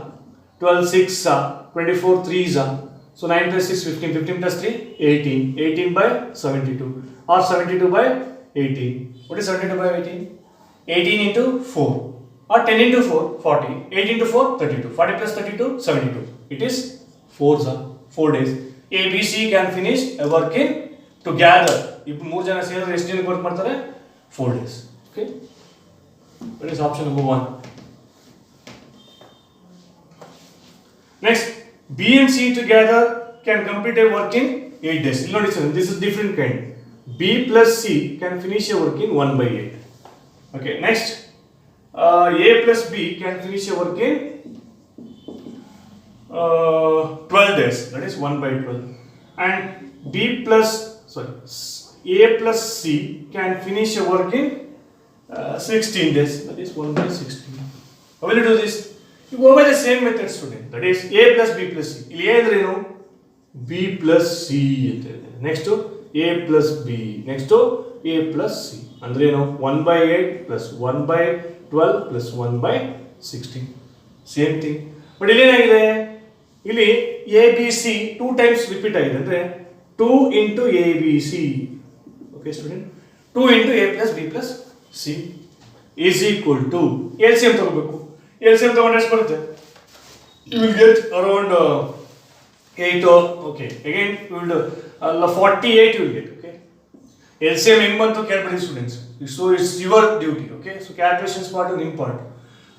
12 6s are, 24 3s are. So 9 plus 6 15, 15 plus 3 18. 18 by 72 or 72 by 18. What is 72 by 18? 18 into 4 or 10 into 4 40. 8 into 4 32. 40 plus 32 72. It is 4s are. 4 days. A, B, C can finish a work in together. If more jana ಸೇರಿದ್ರೆ ಎಷ್ಟು ದಿನಕ್ಕೆ work ಮಾಡ್ತಾರೆ? 4 days. Okay. That is option number 1. Next, B and C together can complete a work in 8 days. ಇಲ್ಲಿ ನೋಡಿ sir, this is different kind. B plus C can finish a work in 1 by 8. Okay. Next, A plus B can finish a work in 12 days, that is 1 by 12, and A plus C can finish a work in 16 days, that is 1 by 16. How will you do this? You go by the same method, student, that is A plus B plus C. ಇಲ್ಲಿ A ಅಂದ್ರೆ ಏನು? B plus C ಅಂತ ಇದೆ. Next to A plus B, next to A plus C ಅಂದ್ರೆ ಏನು? 1 by 8 plus 1 by 12 plus 1 by 16, same thing. But ಇಲ್ಲಿ ಏನಾಗಿದೆ? ಇಲ್ಲಿ A B C 2 times repeat ಆಗಿದೆ ಅಂದ್ರೆ 2 into A B C. Okay student, 2 into A plus B plus C is equal to LCM ತಗೋಬೇಕು. LCM ತಗೊಂಡ್ರೆ ಎಷ್ಟು ಬರುತ್ತೆ? You will get around 8. Okay, again you will 48 you will get. Okay, LCM ಹೆಂಗ್ ಬಂತು ಕೇಳ್ಬೇಡಿ students. So it's your duty. Okay, so calculations part is important.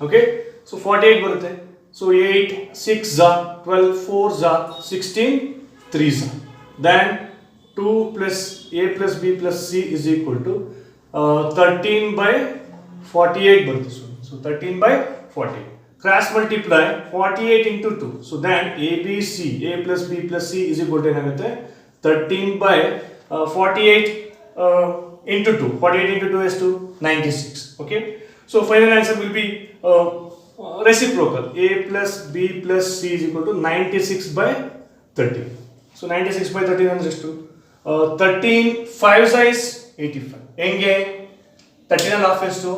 Okay, so 48 ಬರುತ್ತೆ. So 8 6s are, 12 4s are, 16 3s are. Then 2 plus A plus B plus C is equal to 13 by 48 ಬರುತ್ತೆ. So 13 by 40. Cross multiply 48 into 2. So then ABC, A plus B plus C is equal to ಏನಾಗುತ್ತೆ? 13 by 48 into 2. 48 into 2 is to 96. Okay. So final answer will be reciprocal. A plus B plus C is equal to 96 by 30. So 96 by 30 ಅಂದ್ರೆ ಎಷ್ಟು? 13 5s is 85. ಹೆಂಗೆ? 13 and half is to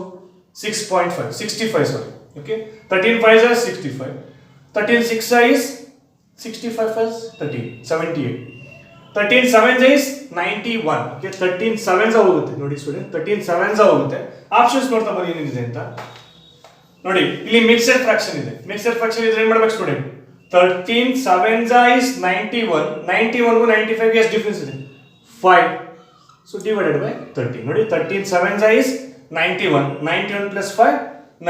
6.5 65, sorry. Okay, 13 5s is 65. 13 6 is 65 is 13 78. 13 7s is 91. Okay, 13 7s ಹೋಗುತ್ತೆ ನೋಡಿ student, 13 7s ಹೋಗುತ್ತೆ. Options ನೋಡ್ತಾ ಬನ್ನಿ ಏನಿದೆ ಅಂತ ನೋಡಿ. ಇಲ್ಲಿ ಮಿಕ್ಸೆಡ್ ಫ್ರಾಕ್ಷನ್ ಇದೆ. ಮಿಕ್ಸೆಡ್ ಫ್ರಾಕ್ಷನ್ ಇದ್ರೆ ಏನು ಮಾಡಬೇಕು ಸ್ಟೂಡೆಂಟ್? 13 7s is 91. 91 ಗೂ 95 ಗೆ ಎಷ್ಟು ಡಿಫರೆನ್ಸ್ ಇದೆ? 5. So divided by 30. ನೋಡಿ 13 7s is 91. 91 plus 5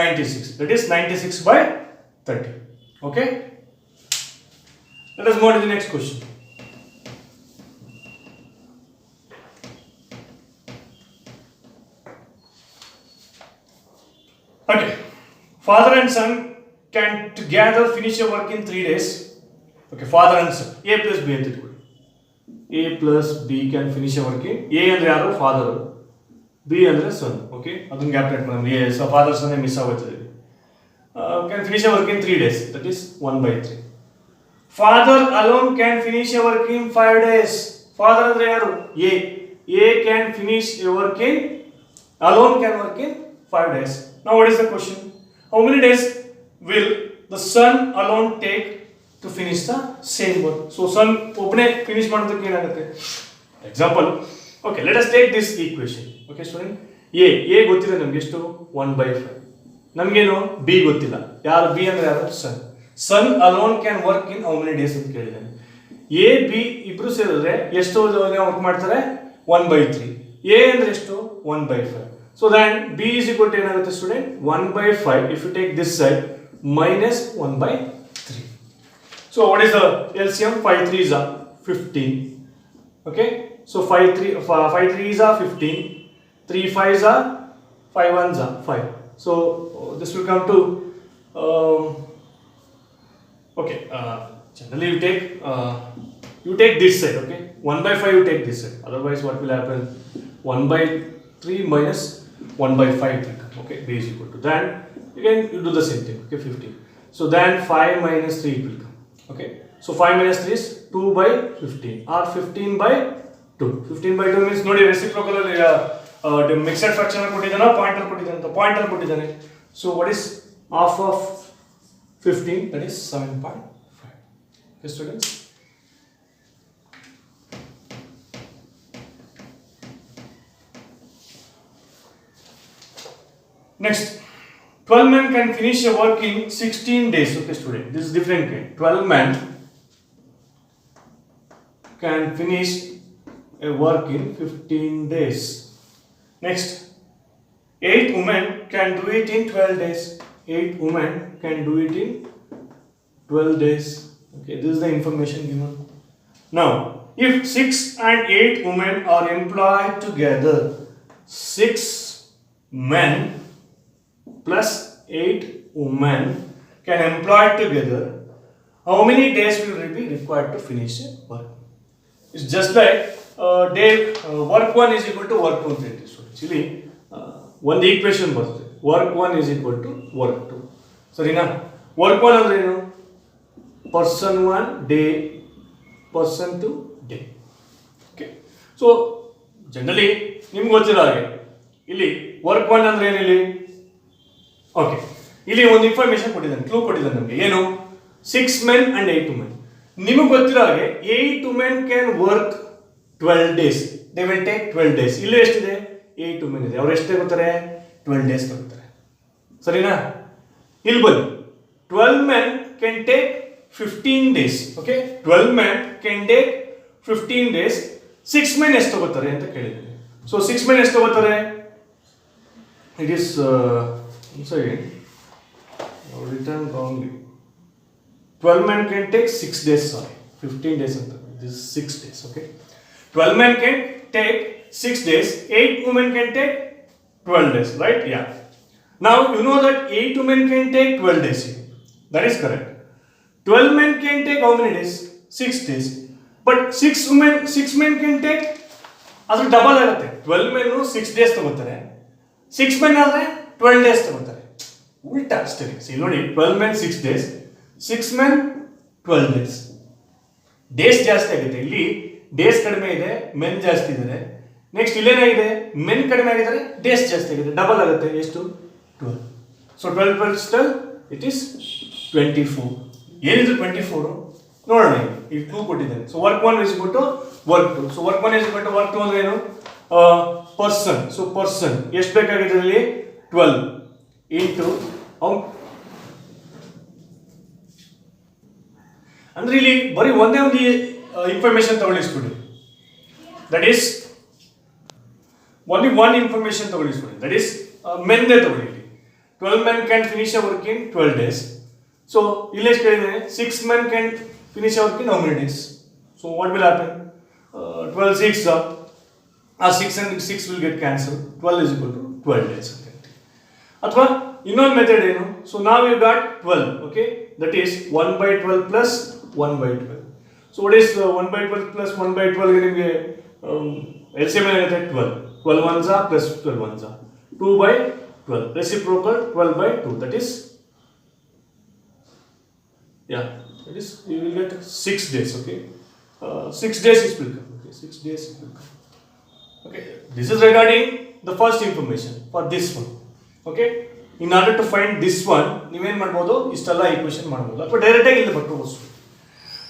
96. That is 96 by 30. Okay. Let us move to the next question. Okay. Father and son can together finish a work in 3 days. Okay, father and son. A plus B ಅಂತ ಇಟ್ಕೊಳ್ಳಿ. A plus B can finish a work in. A ಅಂದ್ರೆ ಯಾರು? Father. B ಅಂದ್ರೆ ಸನ್. Okay, ಅದನ್ನ calculate ಮಾಡೋಣ. A so father sun miss ಆಗುತ್ತದೆ. Can finish a work in 3 days. That is 1 by 3. Father alone can finish a work in 5 days. Father ಅಂದ್ರೆ ಯಾರು? A. A can finish a work in, alone can work in 5 days. Now what is the question? How many days will the son alone take to finish the same work? So son ಒಬ್ಬನೇ finish ಮಾಡೋದಕ್ಕೆ ಏನಾಗುತ್ತೆ? Example. Okay, let us take this equation. Okay student, A ಗೊತ್ತಿದೆ ನಮಗೆ ಎಷ್ಟು? 1 by 5. ನಮಗೇನು? B ಗೊತ್ತಿಲ್ಲ. ಯಾರು? B ಅಂದ್ರೆ ಯಾರು? son. Son alone can work in how many days ಅಂತ ಕೇಳಿದ್ದಾನೆ. A B ಇಬ್ರು ಸೇರಿದ್ರೆ ಎಷ್ಟು ವರ್ಕ್ ಮಾಡ್ತಾರೆ? 1 by 3. A ಅಂದ್ರೆ ಎಷ್ಟು? 1 by 5. So then B is equal to ಏನಾಗುತ್ತೆ student? 1 by 5 if you take this side minus 1 by 3. So what is the LCM? 5 3s are 15. Okay, so 5 3s are 15. 3 5s are 5 1s are 5. So this will come to Okay, generally you take this side, okay? 1 by 5 you take this side. Otherwise, what will happen? 1 by 3 minus 1 by 5 will come, okay? B is equal to. Then you do the same thing, okay? 15. So then 5 minus 3 will come, okay? So 5 minus 3 is 2 by 15 or 15 by 2. 15 by 2 means nodi reciprocal the mixed fraction ಕೊಟ್ಟಿದ್ದಾನೆ point ಅಲ್ಲಿ ಕೊಟ್ಟಿದ್ದಾನೆ. So what is half of 15? That is 7.5. Okay, students. Next, 12 men can finish a work in 16 days. Okay, student. This is different kind. 12 men can finish a work in 15 days. Next, 8 women can do it in 12 days. 8 women can do it in 12 days. Okay, this is the information given. Now, if 6 and 8 women are employed together, 6 men plus 8 women can employ together, how many days will be required to finish a work? It's just like work 1 is equal to work 2 ಅಂತ. So actually ಒಂದು equation ಬರ್ತದೆ, work 1 is equal to work 2. ಸರಿನಾ? Work 1 ಅಂದ್ರೆ ಏನು? Person 1 day, person 2 day. Okay, so generally ನಿಮ್ಗೆ ಗೊತ್ತಿರೋ ಹಾಗೆ ಇಲ್ಲಿ ವರ್ಕ್ 1 ಅಂದ್ರೆ ಏನಿಲ್ಲಿ? ಓಕೆ, ಇಲ್ಲಿ ಒಂದು ಇನ್ಫಾರ್ಮೇಶನ್ ಕೊಟ್ಟಿದ್ದಾನೆ, ಕ್ಲೂ ಕೊಟ್ಟಿದ್ದಾನೆ ನಮಗೆ. ಏನು? 6 men and 8 women. ನಿಮಗೆ ಗೊತ್ತಿರೋ ಹಾಗೆ 8 women can work 12 days. They will take 12 days. ಇಲ್ಲಿ ಎಷ್ಟಿದೆ? 8 women ಇದೆ. ಅವ್ರು ಎಷ್ಟು ತಗೋತಾರೆ? 12 days ತಗೋತಾರೆ. ಸರಿನಾ? ಇಲ್ಲಿ ಬನ್ನಿ, 12 men can take 15 days. Okay, 12 men can take 15 days. 6 men ಎಷ್ಟು ತಗೋತಾರೆ ಅಂತ ಕೇಳಿದ್ದೀನಿ. ಸೊ 6 men ಎಷ್ಟು ತಗೋತಾರೆ? It is sorry, written wrongly. 12 men can take 6 days, sorry, 15 days. This is 6 days, okay? 12 men can take 6 days, 8 women can take 12 days, right? Yeah. Now, you know that 8 women can take 12 days. That is correct. 12 men can take how many days? 6 days. But 6 men can take, ಅದು double ಆಗುತ್ತೆ. 12 men 6 days ತಗೋತಾರೆ, 6 men ಆದರೆ 12 days ತಗೋತಾರೆ. ಉಲ್ಟಾ ಅಷ್ಟೇ. ಇಲ್ಲಿ ನೋಡಿ, 12 men 6 days, 6 men 12 days. Days ಜಾಸ್ತಿ ಆಗುತ್ತೆ. ಇಲ್ಲಿ ಡೇಸ್ ಕಡಿಮೆ ಇದೆ, ಮೆನ್ ಜಾಸ್ತಿ ಇದ್ದಾರೆ. ನೆಕ್ಸ್ಟ್ ಇಲ್ಲೇನಾಗಿದೆ? ಮೆನ್ ಕಡಿಮೆ ಆಗಿದ್ದಾರೆ, ಡೇಸ್ ಜಾಸ್ತಿ ಆಗಿದೆ, ಡಬಲ್ ಆಗುತ್ತೆ. ಎಷ್ಟು? 12. So 12 plus 12 it is 24. ಏನಿದು 24? ನೋಡೋಣ, ಈ ಟೂ ಕೊಟ್ಟಿದ್ದೇನೆ. So work 1 is equal to work 2. So work 1 is equal to work 2 ಅಂದ್ರೆ ಏನು? ಪರ್ಸನ್. ಸೊ ಪರ್ಸನ್ ಎಷ್ಟು ಬೇಕಾಗಿದೆ ಇಲ್ಲಿ? 12 into ಅಂದ್ರೆ ಇಲ್ಲಿ ಬರೀ ಒಂದೇ ಒಂದು ಇನ್ಫಾರ್ಮೇಶನ್ ತಗೊಳ್ಳಿಸ್ಬಿಡಿ. That is only one information ತಗೊಳ್ಳಿಸ್ಬಿಡಿ. ದಟ್ ಈಸ್ ಮೆನ್ದೇ ತಗೊಳ್ಳಿ. 12 men can finish a work in 12 days. So ಇಲ್ಲಿ ಎಷ್ಟು ಕೇಳಿದ್ದೇನೆ? 6 men can finish a work in how many days? So what will happen? 12 6 6 and 6 will get cancelled. 12 is equal to 12 days. ಅಥವಾ ಇನ್ನೊಂದು method ಏನು? So ನಾವು you got 12, okay, that is 1 by 12 plus 1 by 12. So what is 1 by 12 plus 1 by 12? ನಿಮಗೆ LCM ಏನಾಗುತ್ತೆ? 12. 12 ones are plus 12 ones are 2 by 12. Reciprocal 12 by 2. That is, yeah, that is, you will get 6 days. Okay, 6 days is will come. Okay, 6 days will come. Okay, this is regarding the first information for this one. Okay, in order to find this one, ನೀವೇನು ಮಾಡ್ಬೋದು? ಇಷ್ಟೆಲ್ಲ equation ಮಾಡ್ಬೋದು, ಅಥವಾ direct ಆಗಿ ಇಲ್ಲಿ ಬರ್ಕೋಬೋದು.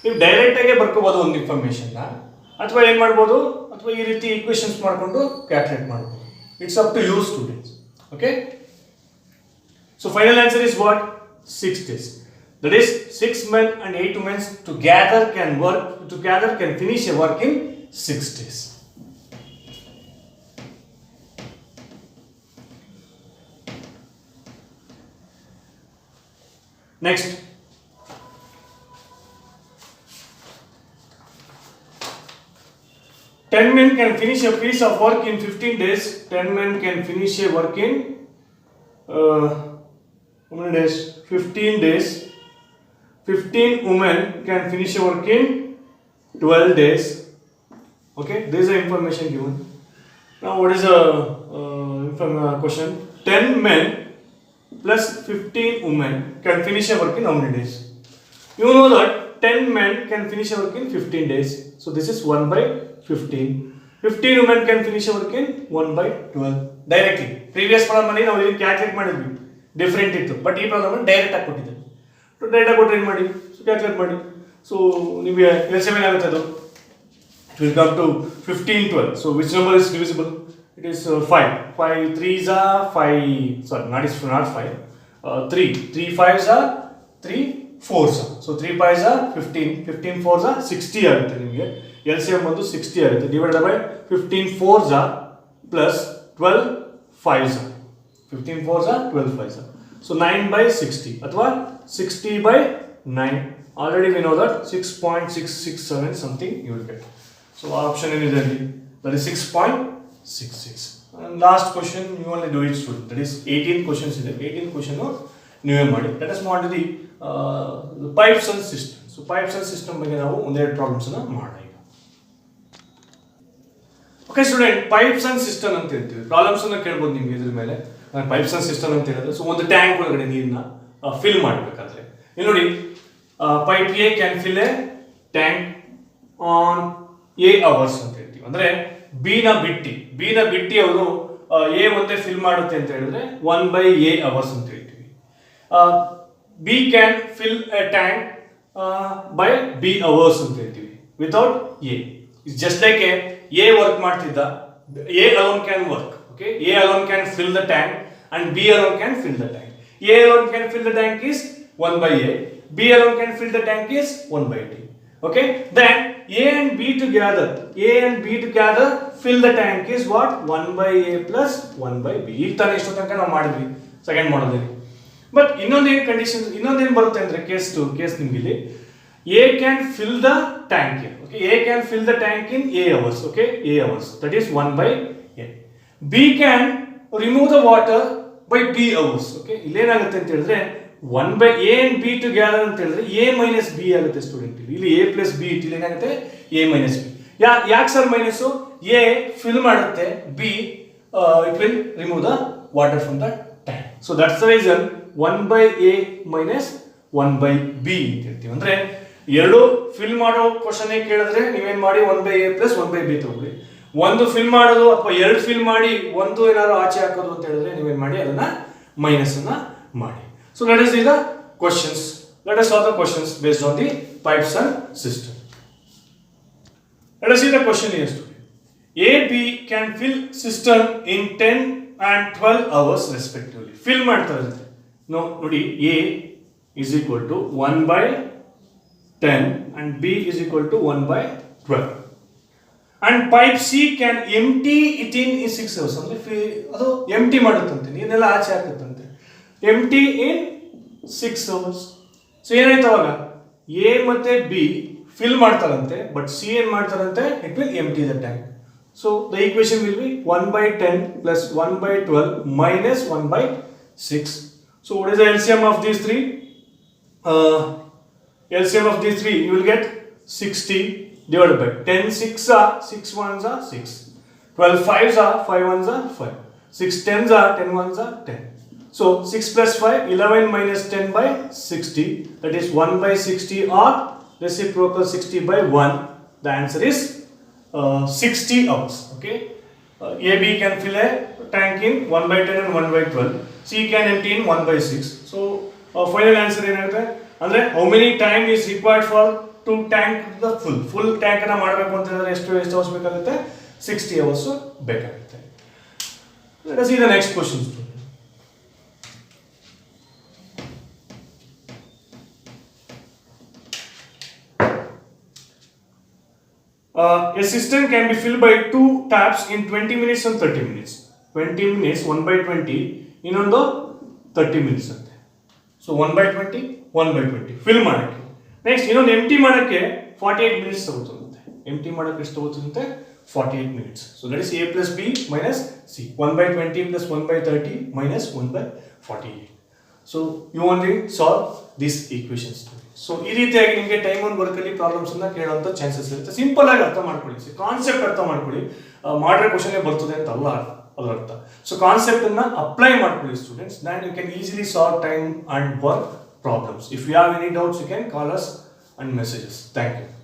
ನೀವು direct ಆಗಿ ಬರ್ಕೋಬೋದು ಒಂದು ಇನ್ಫಾರ್ಮೇಷನ್ನ, ಅಥವಾ ಏನು ಮಾಡ್ಬೋದು? ಅಥವಾ ಈ ರೀತಿ ಈಕ್ವೇಷನ್ಸ್ ಮಾಡಿಕೊಂಡು ಕ್ಯಾಲ್ಕುಲೇಟ್ ಮಾಡ್ಬೋದು. It's up to you students. Okay, so final answer is what? 6 days. That is, 6 men and 8 women together can finish a work in 6 days. Next, ten men can finish a piece of work in 15 days. 10 men can finish a work in how many days? 15 days. 15 women can finish a work in 12 days. Okay, this is the information given. Now what is the question? 10 men plus 15 women can finish a work in how many days? You know that 10 men can finish a work in 15 days. So this is 1 by 15. 15 women can finish a work in 1 by 12. Directly. Previous problem ಅಲ್ಲಿ ನಾವು ಇಲ್ಲಿ calculate ಮಾಡಿದ್ವಿ. Different ಇತ್ತು. But ಈ problem direct ಆಗಿ ಕೊಟ್ಟಿದ್ದಾರೆ. So direct ಆಗಿ ಕೊಟ್ಟರೆ ಏನು ಮಾಡಿ? ಸೊ ಕ್ಯಾಲ್ಕುಲೇಟ್ ಮಾಡಿ. ಸೊ ನಿಮಗೆ LCM ಏನಾಗುತ್ತೆ ಅದು? It will come to 15 12. So which number is divisible? It is 5. 5 3s are 5. Sorry, not 5. 3. 3 5s are 3 4s are. So 3 5s are 15. 15 4s are 60 ಆಗುತ್ತೆ ನಿಮಗೆ. LCM ಬಂದು 60 ಆಗುತ್ತೆ. Divided by 15 4s are plus 12 5s are. 15 4s are 12 5s are. So 9 by 60 ಅಥವಾ 60 by 9. Already we know that 6.667 something you will get. So option is that is 6.66. And last question you only do it student. That is 18 questions ಇದೆ. 18 question ನೀವೇ ಮಾಡಿ. Let us move on to the pipes and system. So pipes and system ಬಗ್ಗೆ ನಾವು ಒಂದೆರಡು problems ಅನ್ನು ಮಾಡೋಣ ಈಗ. Okay student, pipes and system ಅಂತ ಹೇಳ್ತೀವಿ. ಪ್ರಾಬ್ಲಮ್ಸ್ ಅನ್ನು ಕೇಳ್ಬೋದು ನಿಮ್ಗೆ ಇದ್ರ ಮೇಲೆ. ಪೈಪ್ಸ್ ಅಂಡ್ ಸಿಸ್ಟಮ್ ಅಂತ ಹೇಳಿದ್ರೆ ಸೊ ಒಂದು ಟ್ಯಾಂಕ್ ಒಳಗಡೆ ನೀರನ್ನ ಫಿಲ್ ಮಾಡಬೇಕಾದ್ರೆ ಇಲ್ಲಿ ನೋಡಿ, pipe A can fill A tank on A hours ಅಂತ ಹೇಳ್ತೀವಿ. ಅಂದ್ರೆ ಬಿ ನ ಬಿಟ್ಟಿ ಅವರು ಎ ಒಂದೇ ಫಿಲ್ ಮಾಡುತ್ತೆ ಅಂತ ಹೇಳಿದ್ರೆ 1 by a ಅವರ್ಸ್ ಅಂತ ಹೇಳ್ತೀವಿ. B can fill A tank by B hours ಅಂತ ಹೇಳ್ತೀವಿ without A. It's just like A work ಮಾಡ್ತಿದ್ದ, A alone can work. Okay, A alone can fill the tank and B alone can fill the tank. A alone can fill the tank is 1 by A. B alone can fill the tank is 1 by D. Okay, then A and B together fill the tank is what? 1 by A plus 1 by B. ಈಗ ತಾನೇ ಇಷ್ಟು ತನಕ ನಾವು ಮಾಡಿದ್ವಿ second ಮಾಡಲ್ದಲ್ಲಿ. But ಇನ್ನೊಂದೇನು condition, ಇನ್ನೊಂದೇನು ಬರುತ್ತೆ ಅಂದ್ರೆ ಕೇಸ್ ನಿಮ್ಗೆ ಇಲ್ಲಿ A can fill the tank here. Okay, A can fill the tank in A hours. Okay, A hours. That is 1 by A. B can remove the water by B hours. Okay, ಇಲ್ಲಿ ಏನಾಗುತ್ತೆ ಅಂತ ಹೇಳಿದ್ರೆ 1 by A and B together ಅಂತ ಹೇಳಿದ್ರೆ A minus B ಆಗುತ್ತೆ student. ಇಲ್ಲಿ A plus B ಇಲ್ಲಿ ಏನಾಗುತ್ತೆ? A minus B. ಯಾಕೆ ಸರ್ ಮೈನಸ್? A fill ಮಾಡುತ್ತೆ, B it will remove the water from the tank. So that's the reason 1 by A minus 1 by B ಅಂತ ಹೇಳ್ತೀವಿ. ಅಂದ್ರೆ ಎರಡು ಫಿಲ್ ಮಾಡೋ ಕ್ವಶನ್ ಕೇಳಿದ್ರೆ ನೀವೇನ್ ಮಾಡಿ 1 by A plus 1 by B ತಗೊಳ್ಳಿ. ಒಂದು ಫಿಲ್ ಮಾಡೋದು ಅಥವಾ ಎರಡು ಫಿಲ್ ಮಾಡಿ ಒಂದು ಏನಾದ್ರು ಆಚೆ ಹಾಕೋದು ಅಂತ ಹೇಳಿದ್ರೆ ನೀವೇನ್ ಮಾಡಿ ಅದನ್ನ ಮೈನಸ್ ಅನ್ನ ಮಾಡಿ. So let us see the questions. Let us solve the questions based on the pipes and system. Let us see the question here. A, B can fill system in 10 and 12 hours respectively. Fill ಮಾಡ್ತಾರೆ. ನೋಡಿ, A is equal to 1 by 10 and B is equal to 1 by 12. And pipe C can empty it in 6 hours. ಅಂದ್ರೆ ಅದು ಎಂಟಿ ಮಾಡುತ್ತಂತೆ, ನೀನೆಲ್ಲ ಆಚೆ ಹಾಕುತ್ತಂತೆ. ಎಂಟಿ ಇನ್ 6 hours. So ಏನಾಯ್ತು ಅವಾಗ? A ಮತ್ತೆ B fill ಮಾಡ್ತಾರಂತೆ, but C ಏನ್ ಮಾಡ್ತಾರಂತೆ? It will empty the tank. So the equation will be 1 by 10 plus 1 by 12 minus 1 by 6. So what is the LCM of these three? LCM of these three you will get 60 divided by 10 6 are 6 1s are 6, 12 5s are 5 1s are 5, 6 10s are 10 1s are 10. So 6 plus 5 11 minus 10 by 60, that is 1 by 60 or reciprocal 60 by 1. The answer is 60 hours. Okay, AB can fill a tank in 1 by 10 and 1 by 12. C can empty in 1 by 6. So final answer ಏನಾಗುತ್ತೆ ಅಂದ್ರೆ how many time is required for to tank the full tank ಅನ್ನ ಮಾಡಬೇಕು ಅಂತ ಹೇಳಿದ್ರೆ ಎಷ್ಟು hours ಬೇಕಾಗುತ್ತೆ? 60 hours ಬೇಕಾಗುತ್ತೆ. Let us see the next question. A system can be filled by 2 taps in 20 minutes and 30 minutes. 20 minutes 1 by 20 ಇನ್ನೊಂದು 30 minutes ಅಂತೆ. So 1 by 20 1 by 20 fill ಮಾಡಕ್ಕೆ. ನೆಕ್ಸ್ಟ್ ಇನ್ನೊಂದು ಎಂಟಿ ಮಾಡಕ್ಕೆ 48 minutes ತಗೋತಂತೆ. ಎಂಟಿ ಮಾಡಕ್ಕೆ ಎಷ್ಟು ತಗೋತಂತೆ? 48 minutes. So that is A plus B minus C. 1 by 20 plus 1 by 30 minus 1 by 48. So you only solve this equations. So ಈ ರೀತಿಯಾಗಿ ನಿಮಗೆ ಟೈಮ್ ಆನ್ ವರ್ಕಲ್ಲಿ ಪ್ರಾಬ್ಲಮ್ಸನ್ನು ಕೇಳುವಂಥ ಚಾನ್ಸಸ್ ಇರುತ್ತೆ. ಸಿಂಪಲ್ ಆಗಿ ಅರ್ಥ ಮಾಡ್ಕೊಳ್ಳಿ, ಕಾನ್ಸೆಪ್ಟ್ ಅರ್ಥ ಮಾಡ್ಕೊಳ್ಳಿ. ಮಾಡ್ರೆ ಕ್ವಶನ್ಗೆ ಬರ್ತದೆ ಅಂತ ಅಲ್ಲ ಅದರ ಅರ್ಥ. ಸೊ ಕಾನ್ಸೆಪ್ಟನ್ನು ಅಪ್ಲೈ ಮಾಡ್ಕೊಳ್ಳಿ students, then you can easily solve time and work problems. If you have any doubts you can call us and messages. Thank you.